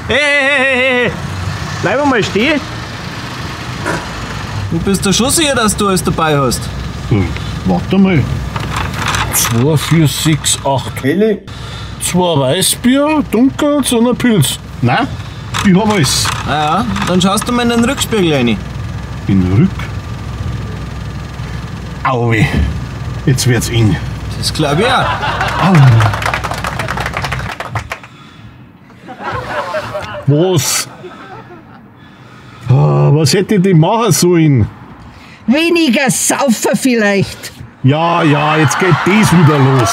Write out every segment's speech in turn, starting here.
Hey! Bleib mal stehen. Du bist doch schon sicher, dass du alles dabei hast. Warte mal. 2, 4, 6, 8 Helle, 2 Weißbier, Dunkels und ein Pilz. Nein, ich hab alles. Ja, dann schaust du mal in den Rückspiegel rein. In den Rück? Auwe, jetzt wird's eng. Das glaub ich auch. Was? Was hätte ich denn machen sollen? Weniger saufen vielleicht. Ja, jetzt geht das wieder los.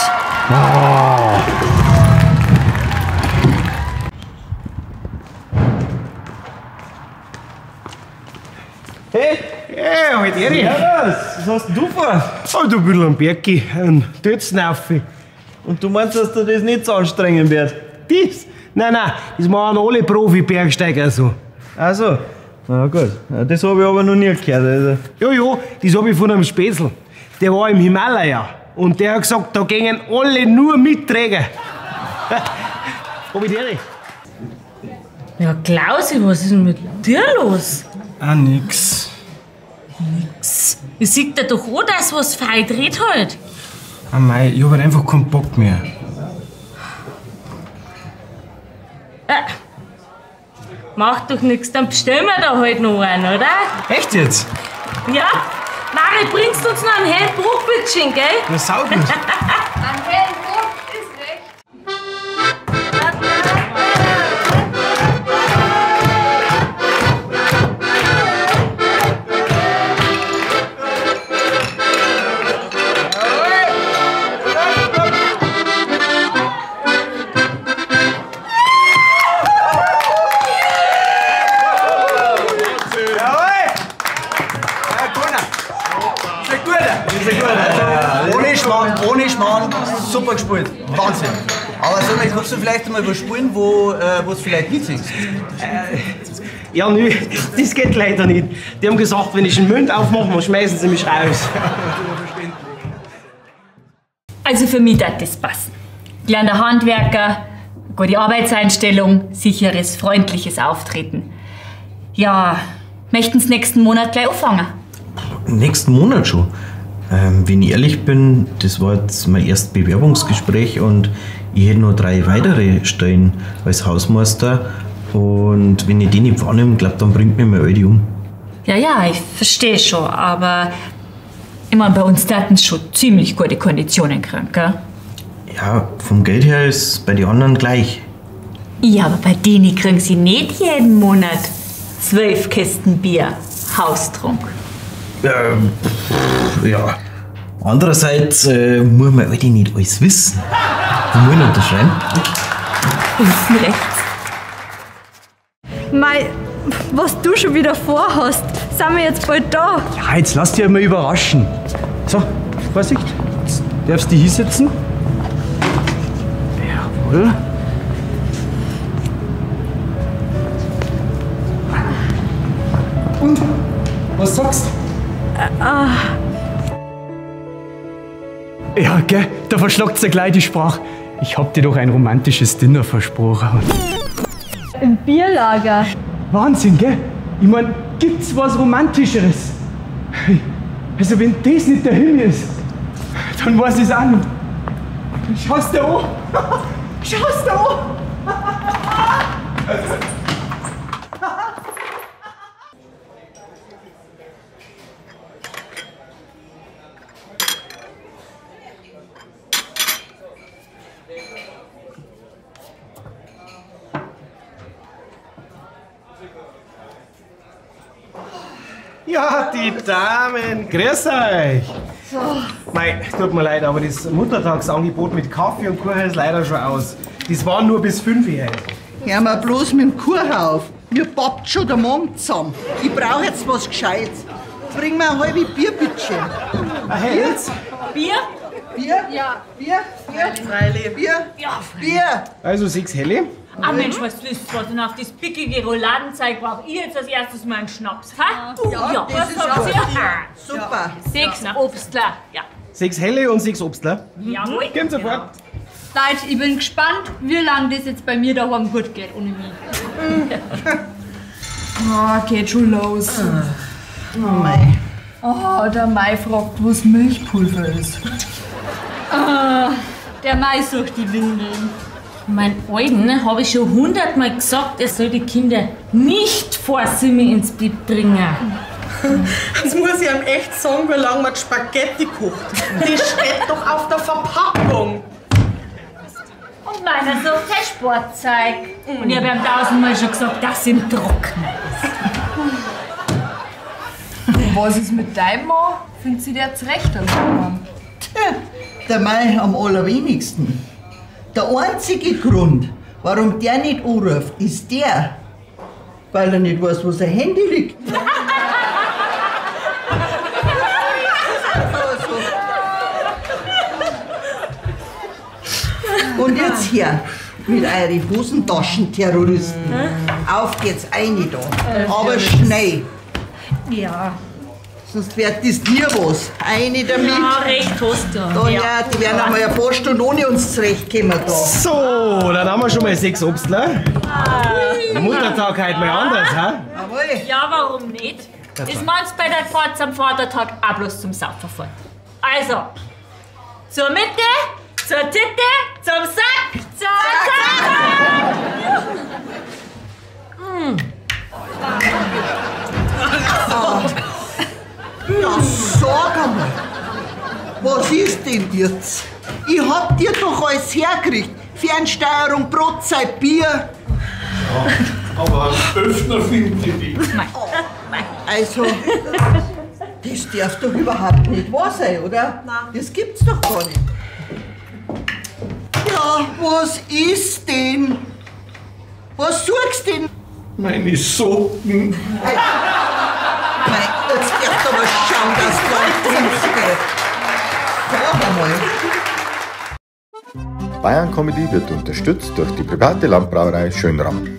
Hey, halt Eri. Was hast denn du vor? Oh, du bist ein Bergi, ein Tötznaufi. Und du meinst, dass dir das nicht so anstrengend wird? Das? Nein, das machen alle Profi-Bergsteiger so. Ach so. Na gut. Ja, das habe ich aber noch nie gehört. Also. Ja, das habe ich von einem Spätzl. Der war im Himalaya. Und der hat gesagt, da gehen alle nur mit Träger. Hab ich Eri? Ja, Klausi, was ist denn mit dir los? Ah, nix. Ich sehe dir doch an, dass was fein dreht halt. Ah, mei, ich hab halt einfach keinen Bock mehr. Macht doch nichts, dann bestellen wir da halt noch einen, oder? Echt jetzt? Ja, Mari, bringst du uns noch einen hellen Bruchbildchen, gell? Na, saugut. Ein hellen Bruch ist recht. Ohne Schmarrn, super gespielt. Wahnsinn. Aber sag mal, kannst du vielleicht einmal was spielen, wo du vielleicht nicht singst? Ja, nö, das geht leider nicht. Die haben gesagt, wenn ich den Mund aufmache, dann schmeißen sie mich raus. Also für mich darf das passen. Kleiner Handwerker, gute Arbeitseinstellung, sicheres, freundliches Auftreten. Ja, möchten Sie nächsten Monat gleich anfangen? Nächsten Monat schon. Wenn ich ehrlich bin, das war jetzt mein erstes Bewerbungsgespräch und ich hätte noch 3 weitere Stellen als Hausmeister. Und wenn ich die nicht wahrnehme, glaube dann bringt mich mein Aldi um. Ja, ich verstehe schon, aber ich meine, bei uns taten schon ziemlich gute Konditionen kriegen, gell? Ja, vom Geld her ist es bei den anderen gleich. Ja, aber bei denen kriegen Sie nicht jeden Monat 12 Kästen Bier, Haustrunk. Ja. Andererseits muss man Aldi nicht alles wissen. Ich muss ihn unterschreiben. Unten rechts. Mei, was du schon wieder vorhast, sind wir jetzt bald da. Ja, jetzt lass dich mal überraschen. So, Vorsicht. Jetzt darfst du hier sitzen. Jawohl. Und? Was sagst du? Ja, gell, da verschlagt sie gleich die Sprache. Ich hab dir doch ein romantisches Dinner versprochen. Im Bierlager. Wahnsinn, gell? Ich mein, gibt's was Romantischeres? Also wenn das nicht der Himmel ist, dann weiß ich's auch nicht. Schau's dir an! Schau's dir an! Ja, die Damen, grüß euch! So. Mei, tut mir leid, aber das Muttertagsangebot mit Kaffee und Kuchen ist leider schon aus. Das waren nur bis 5 Uhr. Hör mal bloß mit dem Kuchen auf. Mir poppt schon der Magen zusammen. Ich brauch jetzt was Gescheites. Bring mir ein halbes Bier, bitte. Ein Hels? Bier? Bier? Ja. Bier? Freilich. Bier? Ja, Bier? Also 6 Helle. Ah Mensch, was wisst ihr, was denn auf das pickige Rouladenzeug brauche ich jetzt als erstes mal einen Schnaps, ha? Ja, das ist was ja habt ihr? super. 6 Obstler, ja. 6 Helle und 6 Obstler. Jawohl. Gehen sofort. Leute, ich bin gespannt, wie lange das jetzt bei mir daheim gut geht ohne mich. Geht schon los. Oh mei. Der Mai fragt, was Milchpulver ist. Der Mai sucht die Windeln. Mein Alten habe ich schon 100-mal gesagt, er soll die Kinder nicht vor Simme ins Bett bringen. Das muss ich ihm echt sagen, wie lange man die Spaghetti kocht. Die steht doch auf der Verpackung. Und meiner sucht kein Sportzeug. Und ich habe ihm 1000-mal schon gesagt, dass ihm trocken ist. Was ist mit deinem Mann? Findet sie der zurecht an Mann? Der Mai am allerwenigsten. Der einzige Grund, warum der nicht anruft, ist der, weil er nicht weiß, wo sein Handy liegt. Und jetzt hier, mit euren Hosentaschenterroristen. Auf geht's, eine da. Aber schnell. Ja. Sonst wird das nie was. Eine damit. Ja, recht hast du. Da, ja, die werden einmal ein paar Stunden ohne uns zurechtkommen da. So, dann haben wir schon mal 6 Obstler. Muttertag heute mal anders, ha? Jawohl. Ja, warum nicht? Ist man's bei der Fahrt am Vatertag auch bloß zum Saufen fort. Also, zur Mitte, zur Titte, zum Sack, zur Na, sag einmal, was ist denn jetzt? Ich hab dir doch alles hergekriegt. Fernsteuerung, Brotzeit, Bier. Aber Öffner finde ich nicht. Also, das darf doch überhaupt nicht wahr sein, oder? Nein. Das gibt's doch gar nicht. Ja, was ist denn? Was suchst denn? Meine Socken. Nein, jetzt darfst du aber schauen, dass du nicht trinkst, gell? Sag einmal. Bayern Comedy wird unterstützt durch die private Landbrauerei Schönram.